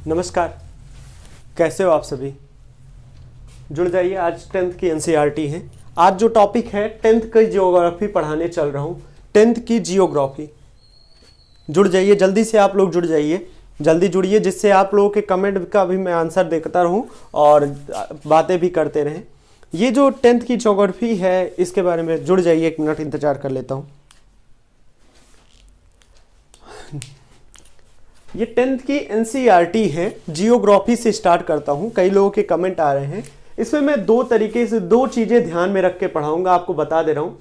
नमस्कार, कैसे हो आप सभी। जुड़ जाइए, आज 10th की एनसीईआरटी है। आज जो टॉपिक है 10th की जियोग्राफी पढ़ाने चल रहा हूँ। 10th की जियोग्राफी, जुड़ जाइए, जल्दी से आप लोग जुड़ जाइए, जल्दी जुड़िए, जिससे आप लोगों के कमेंट का भी मैं आंसर देखता रहूँ और बातें भी करते रहें। ये जो 10th की जियोग्राफी है इसके बारे में जुड़ जाइए, 1 मिनट इंतजार कर लेता हूँ। ये 10th की एनसीईआरटी है, जियोग्राफी से स्टार्ट करता हूँ। कई लोगों के कमेंट आ रहे हैं, इसमें मैं दो तरीके से दो चीजें ध्यान में रख के पढ़ाऊंगा, आपको बता दे रहा हूँ।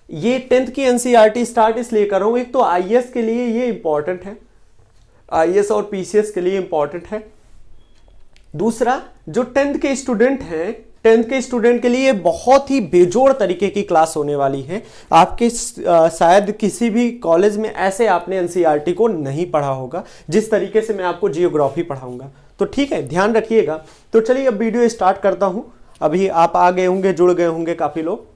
ये 10th की एनसीईआरटी स्टार्ट इसलिए कर रहा हूँ, एक तो आईएएस के लिए ये इंपॉर्टेंट है, आईएएस और पीसीएस के लिए इंपॉर्टेंट है। दूसरा, जो 10th के स्टूडेंट हैं, 10th के स्टूडेंट के लिए बहुत ही बेजोड़ तरीके की क्लास होने वाली है। आपके शायद किसी भी कॉलेज में ऐसे आपने एनसीईआरटी को नहीं पढ़ा होगा जिस तरीके से मैं आपको जियोग्राफी पढ़ाऊंगा। तो ठीक है, ध्यान रखिएगा। तो चलिए अब वीडियो स्टार्ट करता हूं। अभी आप आ गए होंगे, जुड़ गए होंगे काफी लोग।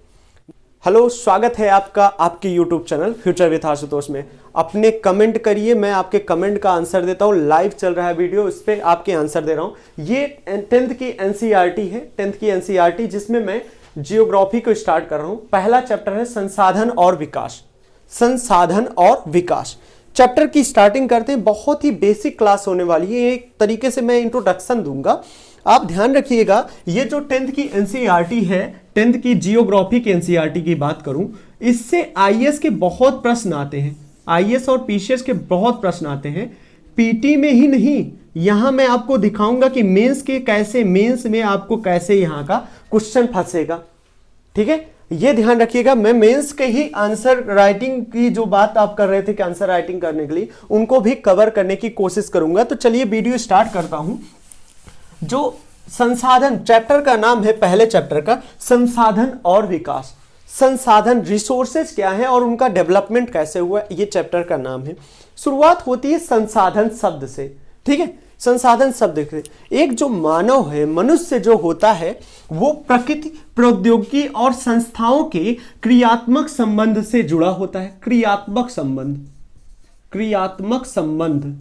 हेलो, स्वागत है आपका आपके YouTube channel future with Ashutosh में। अपने कमेंट करिए, मैं आपके कमेंट का आंसर देता हूँ। लाइव चल रहा है वीडियो, इस पर आपके आंसर दे रहा हूँ। ये 10th की एनसीईआरटी है, 10th की एनसीईआरटी, जिसमें मैं जियोग्राफी को स्टार्ट कर रहा हूँ। पहला चैप्टर है संसाधन और विकास। संसाधन और विकास चैप्टर की स्टार्टिंग करते हैं। बहुत ही बेसिक क्लास होने वाली है, एक तरीके से मैं इंट्रोडक्शन दूंगा। आप ध्यान रखिएगा, ये जो 10th की एनसीईआरटी है, 10th की जियोग्राफी की एनसीईआरटी की बात करूं, इससे आईएएस के बहुत प्रश्न आते हैं। आईएएस और पीसीएस के बहुत प्रश्न आते हैं, पीटी में ही नहीं। यहां मैं आपको दिखाऊंगा कि मेंस के कैसे, मेंस में आपको कैसे यहां का क्वेश्चन फंसेगा। ठीक है, ये ध्यान रखिएगा। मैं मेंस के ही आंसर राइटिंग की जो बात आप कर रहे थे कि आंसर राइटिंग करने के लिए, उनको भी कवर करने की कोशिश करूंगा। तो चलिए वीडियो स्टार्ट करता हूं। जो संसाधन चैप्टर का नाम है, पहले चैप्टर का संसाधन और विकास। संसाधन, रिसोर्सेज क्या है और उनका डेवलपमेंट कैसे हुआ, ये चैप्टर का नाम है। शुरुआत होती है संसाधन शब्द से। ठीक है, संसाधन शब्द से एक जो मानव है, मनुष्य जो होता है, वो प्रकृति, प्रौद्योगिकी और संस्थाओं के क्रियात्मक संबंध से जुड़ा होता है। क्रियात्मक संबंध, क्रियात्मक संबंध,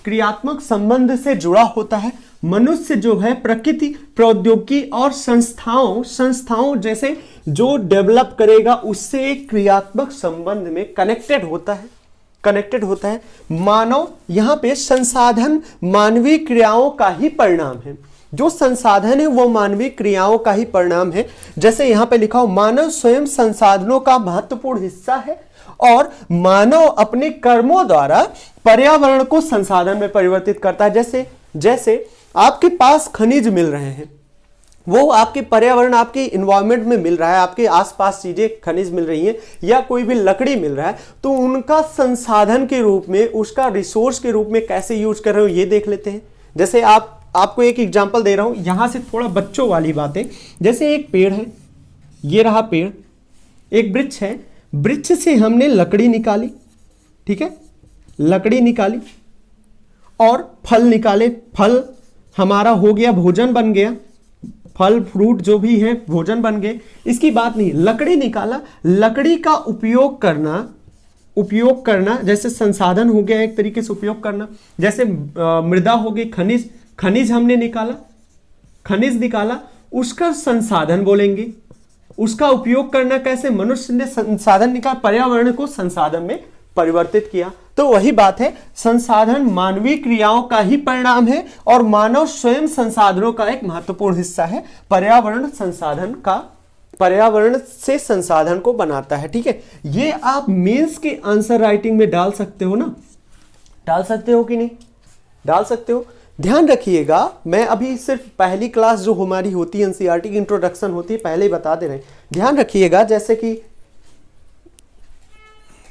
क्रियात्मक संबंध से जुड़ा होता है। मनुष्य जो है प्रकृति, प्रौद्योगिकी और संस्थाओं जैसे जो डेवलप करेगा उससे एक क्रियात्मक संबंध में कनेक्टेड होता है। मानव, यहां पे संसाधन मानवीय क्रियाओं का ही परिणाम है। जो संसाधन है वो मानवीय क्रियाओं का ही परिणाम है। जैसे यहां पे लिखा हो, मानव स्वयं संसाधनों का महत्वपूर्ण हिस्सा है और मानव अपने कर्मों द्वारा पर्यावरण को संसाधन में परिवर्तित करता है। जैसे आपके पास खनिज मिल रहे हैं, वो आपके पर्यावरण, आपके इन्वायरमेंट में मिल रहा है, आपके आसपास चीजें खनिज मिल रही हैं या कोई भी लकड़ी मिल रहा है, तो उनका संसाधन के रूप में, उसका रिसोर्स के रूप में कैसे यूज कर रहे हो ये देख लेते हैं। जैसे आपको एक एग्जांपल दे रहा हूं, यहां से थोड़ा बच्चों वाली बातें। जैसे एक पेड़ है, ये रहा पेड़, एक वृक्ष है, वृक्ष से हमने लकड़ी निकाली। ठीक है, लकड़ी निकाली और फल निकाले, फल हमारा हो गया, भोजन बन गया। फल फ्रूट जो भी है भोजन बन गए, इसकी बात नहीं। लकड़ी निकाला, लकड़ी का उपयोग करना जैसे संसाधन हो गया, एक तरीके से उपयोग करना। जैसे मृदा हो गई, खनिज हमने निकाला, उसका संसाधन बोलेंगे। उसका उपयोग करना कैसे, मनुष्य ने संसाधन निकाला, पर्यावरण को संसाधन में परिवर्तित किया। तो वही बात है, संसाधन मानवीय क्रियाओं का ही परिणाम है और मानव स्वयं संसाधनों का एक महत्वपूर्ण हिस्सा है। पर्यावरण से संसाधन को बनाता है। ठीक है, ये आप मेंस के आंसर राइटिंग में डाल सकते हो ना, डाल सकते हो कि नहीं, डाल सकते हो। ध्यान रखिएगा, मैं अभी सिर्फ पहली क्लास जो हमारी होती है एनसीईआरटी की इंट्रोडक्शन होती है, पहले ही बता दे रहे हैं। ध्यान रखिएगा, जैसे कि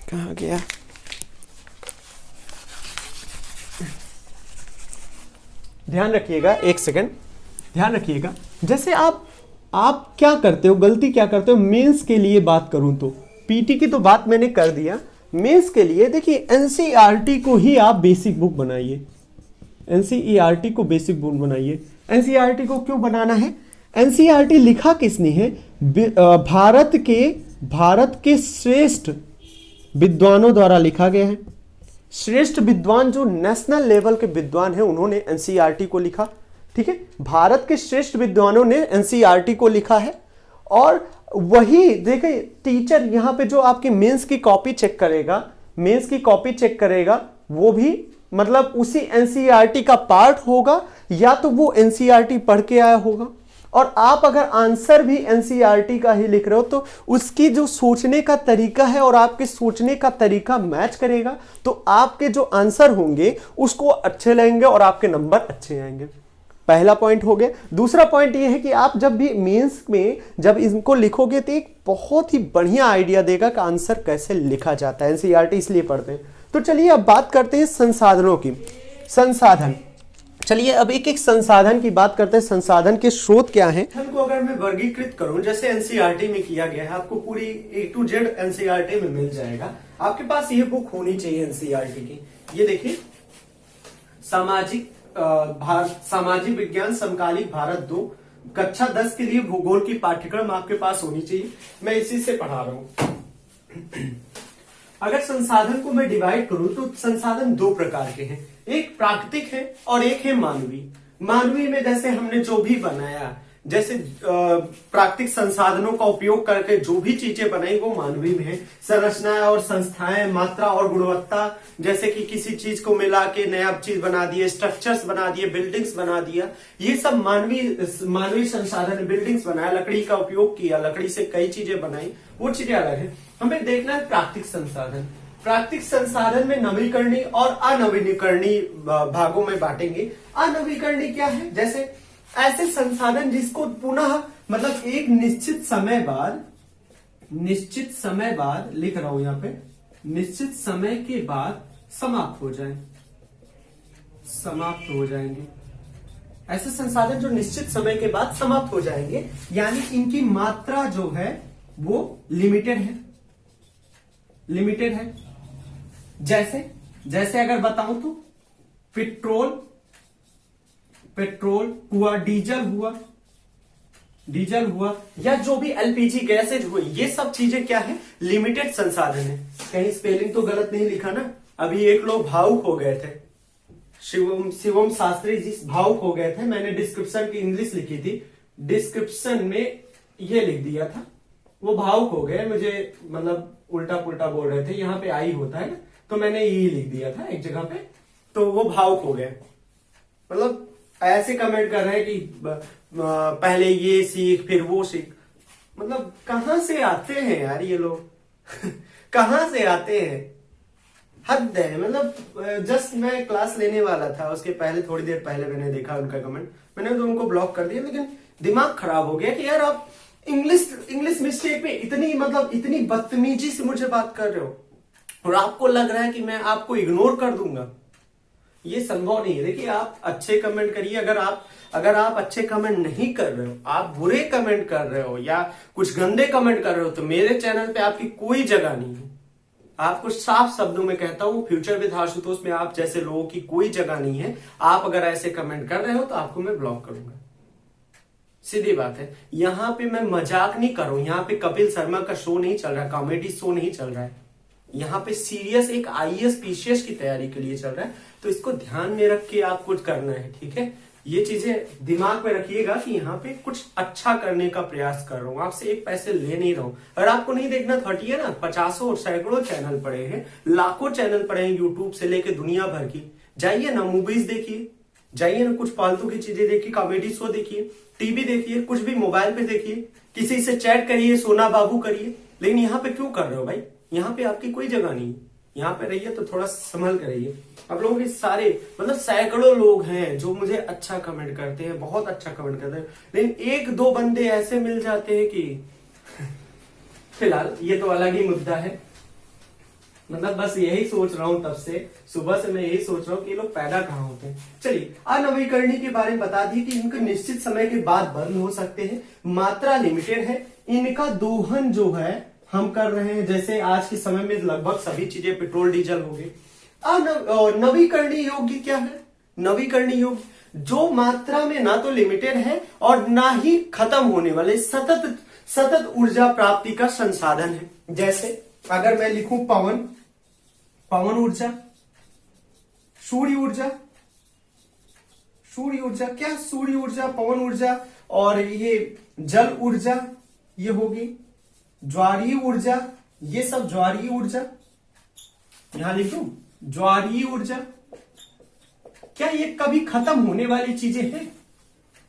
कहाँ गया, ध्यान रखिएगा, एक सेकंड, ध्यान रखिएगा। जैसे आप क्या करते हो, गलती क्या करते हो, मेंस के लिए बात करूं तो, पीटी की तो बात मैंने कर दिया, मेंस के लिए देखिए एनसीईआरटी को ही आप बेसिक बुक बनाइए। एनसीईआरटी को बेसिक बुक बनाइए। एनसीईआरटी को क्यों बनाना है, एनसीईआरटी लिखा किसने है, भारत के श्रेष्ठ विद्वानों द्वारा लिखा गया है। श्रेष्ठ विद्वान जो नेशनल लेवल के विद्वान हैं उन्होंने एनसीईआरटी को लिखा। ठीक है, भारत के श्रेष्ठ विद्वानों ने एनसीईआरटी को लिखा है। और वही देखिए टीचर यहाँ पे जो आपकी मेंस की कॉपी चेक करेगा, मेंस की कॉपी चेक करेगा, वो भी मतलब उसी एनसीईआरटी का पार्ट होगा या तो वो एनसीईआरटी पढ़ के आया होगा। और आप अगर आंसर भी एनसीईआरटी का ही लिख रहे हो तो उसकी जो सोचने का तरीका है और आपके सोचने का तरीका मैच करेगा तो आपके जो आंसर होंगे उसको अच्छे लगेंगे और आपके नंबर अच्छे आएंगे। पहला पॉइंट हो गया। दूसरा पॉइंट ये है कि आप जब भी मेंस में जब इनको लिखोगे तो एक बहुत ही बढ़िया आइडिया देगा कि आंसर कैसे लिखा जाता है। एनसीईआरटी इसलिए पढ़ते हैं। तो चलिए अब बात करते हैं संसाधनों की। संसाधन, चलिए अब एक एक संसाधन की बात करते हैं। संसाधन के स्रोत क्या हैं? को अगर मैं वर्गीकृत करूं जैसे एनसीईआरटी में किया गया है, आपको पूरी A to Z एनसीईआरटी में मिल जाएगा। आपके पास ये बुक होनी चाहिए एनसीईआरटी की। ये देखिए सामाजिक विज्ञान समकालिक भारत 2 कक्षा 10 के लिए भूगोल की पाठ्यक्रम आपके पास होनी चाहिए। मैं इसी से पढ़ा रहा हूं। अगर संसाधन को मैं डिवाइड करूं तो संसाधन दो प्रकार के हैं, एक प्राकृतिक है और एक है मानवीय। मानवीय में जैसे हमने जो भी बनाया, जैसे प्राकृतिक संसाधनों का उपयोग करके जो भी चीजें बनाई वो मानवीय में है। संरचनाएं और संस्थाएं, मात्रा और गुणवत्ता, जैसे कि किसी चीज को मिला के नया चीज बना दिए, स्ट्रक्चर्स बना दिए, बिल्डिंग्स बना दिया, ये सब मानवीय संसाधन। बिल्डिंग्स बनाया, लकड़ी का उपयोग किया, लकड़ी से कई चीजें बनाई, वो चीजें अलग है। हमें देखना है प्राकृतिक संसाधन। प्राकृतिक संसाधन में नवीकरणीय और अनवीकरणीय भागों में बांटेंगे। अनवीकरणीय क्या है? जैसे ऐसे संसाधन जिसको पुनः मतलब एक निश्चित समय बाद लिख रहा हूं यहां पे, निश्चित समय के बाद समाप्त हो जाएंगे। ऐसे संसाधन जो निश्चित समय के बाद समाप्त हो जाएंगे, यानी इनकी मात्रा जो है वो लिमिटेड है। जैसे अगर बताऊं तो पेट्रोल हुआ, डीजल हुआ या जो भी एलपीजी गैसेज हुई, ये सब चीजें क्या है? लिमिटेड संसाधन है। कहीं स्पेलिंग तो गलत नहीं लिखा ना? अभी एक लोग भावुक हो गए थे, शिवम शास्त्री जी भावुक हो गए थे। मैंने डिस्क्रिप्शन की इंग्लिश लिखी थी, डिस्क्रिप्शन में ये लिख दिया था, वो भावुक हो गए, मुझे मतलब उल्टा पुल्टा बोल रहे थे। यहाँ पे आई होता है ना, तो मैंने ये लिख दिया था एक जगह पे, तो वो भावुक हो गए। मतलब ऐसे कमेंट कर रहे हैं कि पहले ये सीख फिर वो सीख। मतलब कहां से आते हैं यार ये लोग कहां से आते हैं? हद है। मतलब जस्ट मैं क्लास लेने वाला था, उसके पहले थोड़ी देर पहले मैंने देखा उनका कमेंट, मैंने तो उनको ब्लॉक कर दिया। लेकिन दिमाग खराब हो गया कि यार आप इंग्लिश मिस्टेक में इतनी बदतमीजी से मुझे बात कर रहे हो और आपको लग रहा है कि मैं आपको इग्नोर कर दूंगा। ये संभव नहीं है। देखिए आप अच्छे कमेंट करिए। अगर आप अच्छे कमेंट नहीं कर रहे हो, आप बुरे कमेंट कर रहे हो या कुछ गंदे कमेंट कर रहे हो, तो मेरे चैनल पे आपकी कोई जगह नहीं है। आपको साफ शब्दों में कहता हूं, फ्यूचर विद आशुतोष में आप जैसे लोगों की कोई जगह नहीं है। आप अगर ऐसे कमेंट कर रहे हो तो आपको मैं ब्लॉक करूंगा। सीधी बात है। यहां पे मैं मजाक नहीं कर रहा हूं। यहाँ पे कपिल शर्मा का शो नहीं चल रहा है, कॉमेडी शो नहीं चल रहा है। यहाँ पे सीरियस एक आईएएस पीसीएस की तैयारी के लिए चल रहा है। तो इसको ध्यान में रख के आप कुछ करना है, ठीक है? ये चीजें दिमाग में रखिएगा कि यहाँ पे कुछ अच्छा करने का प्रयास कर रहा हूँ, आपसे एक पैसे ले नहीं रहा हूँ। अगर आपको नहीं देखना तो हटिए ना। 50 और सैकड़ों चैनल पड़े हैं, लाखों चैनल पड़े हैं, यूट्यूब से लेके दुनिया भर की। जाइए ना, मूवीज देखिए, जाइए ना, कुछ फालतू की चीजें देखिए, कॉमेडी शो देखिए, टीवी देखिए, कुछ भी मोबाइल पे देखिए, किसी से चैट करिए, सोना बाबू करिए। लेकिन यहाँ पे क्यों कर रहे हो भाई? यहाँ पे आपकी कोई जगह नहीं है। यहाँ पे रहिए तो थोड़ा संभल कर रहिए। आप लोगों के सारे मतलब सैकड़ों लोग हैं जो मुझे अच्छा कमेंट करते हैं, बहुत अच्छा कमेंट करते हैं, लेकिन एक दो बंदे ऐसे मिल जाते हैं कि फिलहाल ये तो अलग ही मुद्दा है। मतलब बस यही सोच रहा हूं, तब से सुबह से मैं यही सोच रहा हूं कि ये लोग पैदा कहाँ होते हैं। चलिए, अनवीकरणीय के बारे में बता दिए कि इनके निश्चित समय के बाद बंद हो सकते हैं, मात्रा लिमिटेड है, इनका दोहन जो है हम कर रहे हैं। जैसे आज के समय में लगभग सभी चीजें पेट्रोल डीजल हो गई। नवीकरणीय योग्य क्या है? नवीकरणीय योग्य जो मात्रा में ना तो लिमिटेड है और ना ही खत्म होने वाले सतत ऊर्जा प्राप्ति का संसाधन है। जैसे अगर मैं लिखूं पवन ऊर्जा, सूर्य ऊर्जा, सूर्य ऊर्जा क्या, सूर्य ऊर्जा, पवन ऊर्जा, और ये जल ऊर्जा ये होगी, ज्वारीय ऊर्जा, ये सब ज्वारीय ऊर्जा, यहां लिख दूं ज्वारीय ऊर्जा। क्या ये कभी खत्म होने वाली चीजें हैं?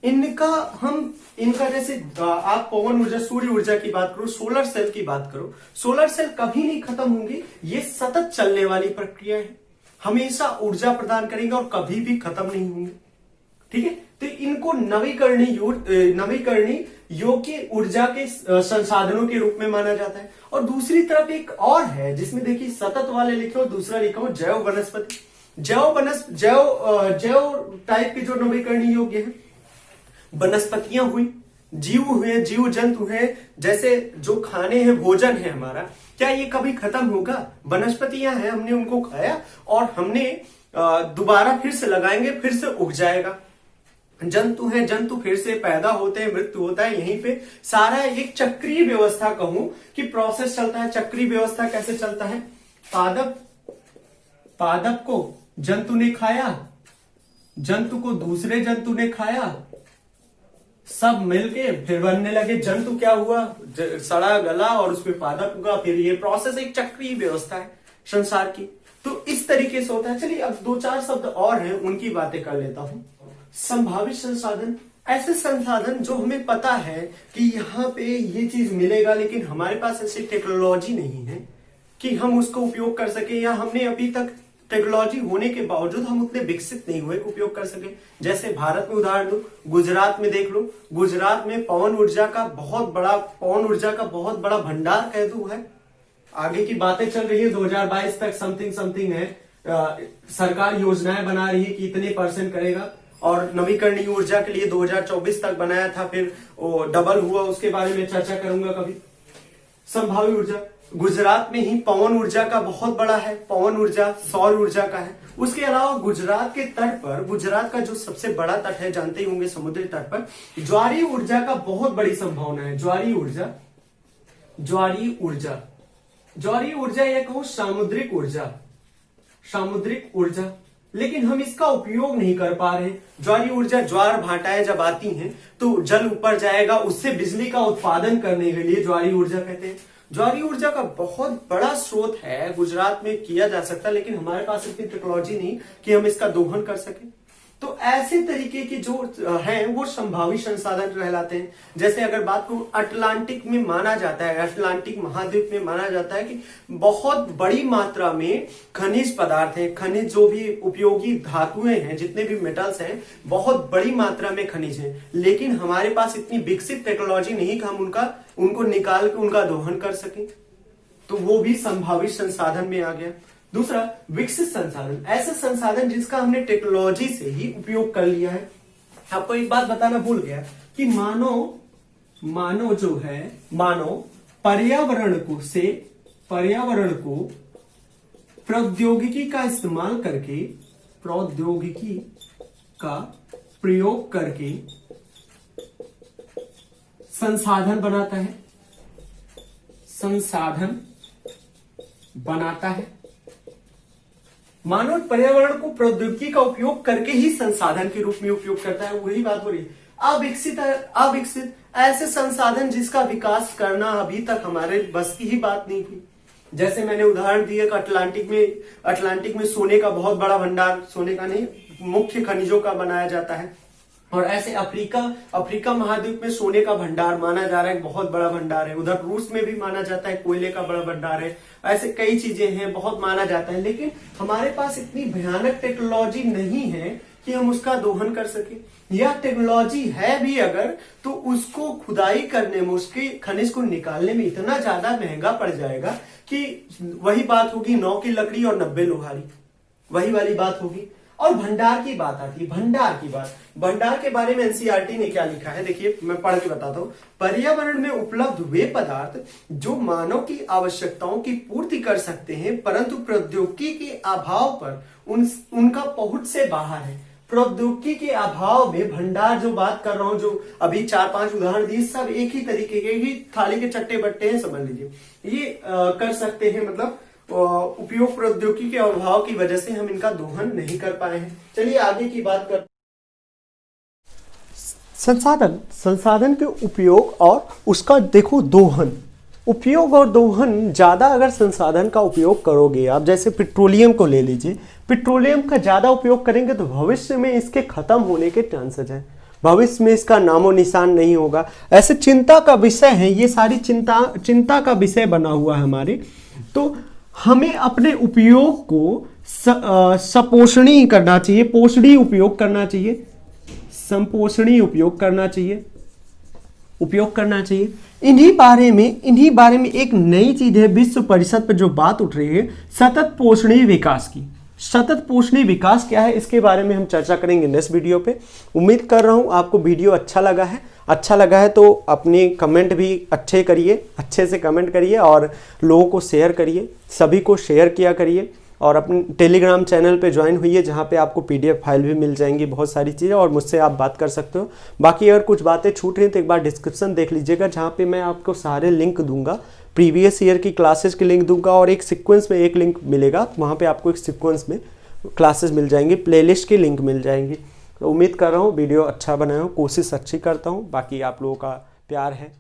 इनका जैसे आप पवन ऊर्जा, सूर्य ऊर्जा की बात करो, सोलर सेल की बात करो, सोलर सेल कभी नहीं खत्म होंगे, ये सतत चलने वाली प्रक्रिया है, हमेशा ऊर्जा प्रदान करेंगे और कभी भी खत्म नहीं होंगे। ठीक है, तो इनको नवीकरणीय योग्य ऊर्जा के संसाधनों के रूप में माना जाता है। और दूसरी तरफ एक और है जिसमें देखिए सतत वाले लिखे हो, दूसरा लिखा हो जैव वनस्पति। जैव टाइप के जो नवीकरणीय योग्य है, वनस्पतियां हुई, जीव हुए, जीव जंतु हैं, जैसे जो खाने हैं, भोजन है हमारा, क्या ये कभी खत्म होगा? वनस्पतियां हैं, हमने उनको खाया और हमने दोबारा फिर से लगाएंगे, फिर से उग जाएगा। जंतु हैं, जंतु फिर से पैदा होते हैं, मृत्यु होता है, यहीं पे सारा एक चक्रीय व्यवस्था कहूं कि प्रोसेस चलता है। चक्रीय व्यवस्था कैसे चलता है? पादप को जंतु ने खाया, जंतु को दूसरे जंतु ने खाया, सब मिलके फिर बनने लगे जंतु। क्या हुआ? सड़ा गला और उसमें पादप उगा, फिर ये प्रोसेस एक चक्रीय व्यवस्था है संसार की। तो इस तरीके से होता है। चलिए अब दो चार शब्द और हैं, उनकी बातें कर लेता हूं। संभावित संसाधन, ऐसे संसाधन जो हमें पता है कि यहाँ पे ये चीज मिलेगा, लेकिन हमारे पास ऐसी टेक्नोलॉजी नहीं है कि हम उसको उपयोग कर सके, या हमने अभी तक टेक्नोलॉजी होने के बावजूद हम उतने विकसित नहीं हुए उपयोग कर सके। जैसे भारत में उदाहरण दो, गुजरात में देख लो, गुजरात में पवन ऊर्जा का बहुत बड़ा भंडार कह दो है। आगे की बातें चल रही है, 2022 तक समथिंग है, सरकार योजनाएं बना रही है कि इतने % करेगा, और नवीकरणीय ऊर्जा के लिए 2024 तक बनाया था, फिर वो डबल हुआ, उसके बारे में चर्चा करूंगा कभी। संभावित ऊर्जा, गुजरात में ही पवन ऊर्जा का बहुत बड़ा है, पवन ऊर्जा, सौर ऊर्जा का है। उसके अलावा गुजरात के तट पर, गुजरात का जो सबसे बड़ा तट है, जानते ही होंगे, समुद्री तट पर ज्वारीय ऊर्जा का बहुत बड़ी संभावना है। ज्वारीय ऊर्जा या कहूं सामुद्रिक ऊर्जा, लेकिन हम इसका उपयोग नहीं कर पा रहे। ज्वारीय ऊर्जा, ज्वार भाटाएं जब आती हैं तो जल ऊपर जाएगा, उससे बिजली का उत्पादन करने के लिए ज्वारीय ऊर्जा कहते हैं। ज्वारीय ऊर्जा का बहुत बड़ा स्रोत है, गुजरात में किया जा सकता है, लेकिन हमारे पास इतनी टेक्नोलॉजी नहीं कि हम इसका दोहन कर सकें। तो ऐसे तरीके के जो हैं वो संभावित संसाधन कहलाते हैं। जैसे अगर बात को अटलांटिक में माना जाता है, अटलांटिक महाद्वीप में माना जाता है कि बहुत बड़ी मात्रा में खनिज पदार्थ हैं, खनिज जो भी उपयोगी धातुएं हैं, जितने भी मेटल्स हैं, बहुत बड़ी मात्रा में खनिज हैं, लेकिन हमारे पास इतनी विकसित टेक्नोलॉजी नहीं कि हम उनको निकाल के उनका दोहन कर सकें। तो वो भी संभावित संसाधन में आ गया। दूसरा, विकसित संसाधन, ऐसे संसाधन जिसका हमने टेक्नोलॉजी से ही उपयोग कर लिया है। आपको एक बात बताना भूल गया कि मानव पर्यावरण को प्रौद्योगिकी का इस्तेमाल करके, प्रौद्योगिकी का प्रयोग करके संसाधन बनाता है। मानव पर्यावरण को प्रौद्योगिकी का उपयोग करके ही संसाधन के रूप में उपयोग करता है। वही बात हो रही है। अविकसित ऐसे संसाधन जिसका विकास करना अभी तक हमारे बस की ही बात नहीं थी। जैसे मैंने उदाहरण दिया कि अटलांटिक में सोने का बहुत बड़ा भंडार, सोने का नहीं, मुख्य खनिजों का बनाया जाता है। और ऐसे अफ्रीका महाद्वीप में सोने का भंडार माना जा रहा है, बहुत बड़ा भंडार है। उधर रूस में भी माना जाता है, कोयले का बड़ा भंडार है। ऐसे कई चीजें हैं, बहुत माना जाता है, लेकिन हमारे पास इतनी भयानक टेक्नोलॉजी नहीं है कि हम उसका दोहन कर सके। या टेक्नोलॉजी है भी अगर, तो उसको खुदाई करने में, उसके खनिज को निकालने में इतना ज्यादा महंगा पड़ जाएगा कि वही बात होगी 9 की लकड़ी और 90 लोहारी, वही वाली बात होगी। और भंडार की बात आती है, भंडार के बारे में एनसीईआरटी ने क्या लिखा है, देखिए मैं पढ़ के बताता हूं। पर्यावरण में उपलब्ध वे पदार्थ जो मानव की आवश्यकताओं की पूर्ति कर सकते हैं, परंतु प्रौद्योगिकी के अभाव पर उनका पहुंच से बाहर है। प्रौद्योगिकी के अभाव में भंडार, जो बात कर रहा हूं, जो अभी 4-5 उदाहरण दिए, सब एक ही तरीके के ही थाली के चट्टे बट्टे हैं, समझ लीजिए। ये कर सकते हैं, मतलब उपयोग प्रौद्योगिकी के अभाव की वजह से हम इनका दोहन नहीं कर पाए हैं। चलिए आगे की बात करते। संसाधन के उपयोग और उसका देखो दोहन, उपयोग और दोहन। ज़्यादा अगर संसाधन का उपयोग करोगे आप, जैसे पेट्रोलियम को ले लीजिए, पेट्रोलियम का ज़्यादा उपयोग करेंगे तो भविष्य में इसके ख़त्म होने के चांसेस हैं, भविष्य में इसका नामो निशान नहीं होगा। ऐसे चिंता का विषय है, ये सारी चिंता का विषय बना हुआ है हमारे। तो हमें अपने उपयोग को सपोषणीय करना चाहिए, पोषणीय उपयोग करना चाहिए, संपोषणीय उपयोग करना चाहिए, इन्हीं बारे में एक नई चीज है विश्व परिषद पर जो बात उठ रही है, सतत पोषणीय विकास की। सतत पोषणीय विकास क्या है, इसके बारे में हम चर्चा करेंगे नेक्स्ट वीडियो पे। उम्मीद कर रहा हूँ आपको वीडियो अच्छा लगा है तो अपने कमेंट भी अच्छे से कमेंट करिए और लोगों को शेयर करिए, सभी को शेयर किया करिए। और अपने टेलीग्राम चैनल पे ज्वाइन हुई है, जहाँ पे आपको PDF फाइल भी मिल जाएंगी, बहुत सारी चीज़ें, और मुझसे आप बात कर सकते हो। बाकी अगर कुछ बातें छूट रही तो एक बार डिस्क्रिप्शन देख लीजिएगा, जहाँ पे मैं आपको सारे लिंक दूंगा, प्रीवियस ईयर की क्लासेस के लिंक दूंगा, और एक सीक्वेंस में एक लिंक मिलेगा, वहाँ पर आपको एक सीक्वेंस में क्लासेस मिल जाएंगी, प्लेलिस्ट की लिंक मिल जाएंगी। तो उम्मीद कर रहा हूँ वीडियो अच्छा बनाया हूँ, कोशिश अच्छी करता हूँ, बाकी आप लोगों का प्यार है।